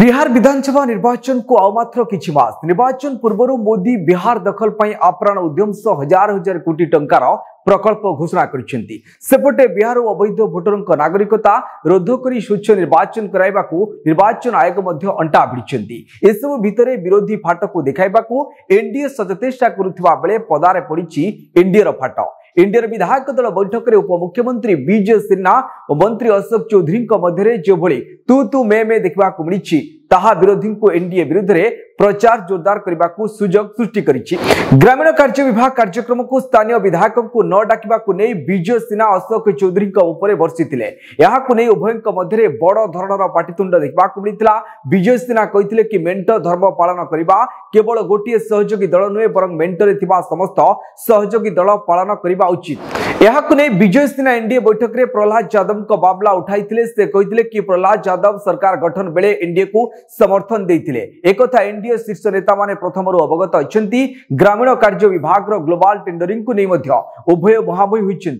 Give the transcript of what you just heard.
बिहार विधानसभा निर्वाचन को अमात्र किछि मास निर्वाचन पूर्व मोदी बिहार दखल पर आप्राण उद्यम सह हजार हजार कोटी टंकार प्रकल्प घोषणा करिसेंती। सेपटे बिहार अवैध भोटरଙ୍କ नागरिकता रोध करी स्वच्छ निर्वाचन कराइबाकू निर्वाचन आयोग मध्य अंटा भिड़िसेंती। एसबु भितरे विरोधी फाटकू देखाइबाकू एनडीए सचेष्टा करुथिबा बेले पदारे पड़िछि एनडीए फाट। एनडीए विधायक दल बैठक में उपमुख्यमंत्री विजय सिन्हा और मंत्री अशोक चौधरी मध्य जो भली तू मे देखा मिली ताहा विरोधी को एनडीए विरुद्ध में प्रचार जोरदार करने को सुजोग सृष्टि करिछि। ग्रामीण कार्य विभाग कार्यक्रम को स्थानीय विधायकों को न डाकिबा को नहीं विजय सिन्हा अशोक चौधरी उपर बर्षिथिले। याहाकु नहीं उभयक मध्य बड़ धरणर पाटितुंड देखा मिलता। विजय सिन्हा कहते कि मेंट धर्म पालन करने केवल गोटे सहयोगी दल नुहे बरं मेंटरे थिबा समस्त सहयोगी दल पालन करने उचित। याहाकु नहीं विजय सिन्हा एनडीए बैठक में प्रहलाद यादव मामला उठाई से कहते कि प्रहलाद यादव सरकार गठन बेले एनडीए को समर्थन देइथिले। एक कथा एनडीए शीर्ष नेता माने प्रथमरु अवगत अछंती। ग्रामीण कार्य विभाग ग्लोबल टेंडरिंग को नहीं उभय मुहांमुही होइछंती।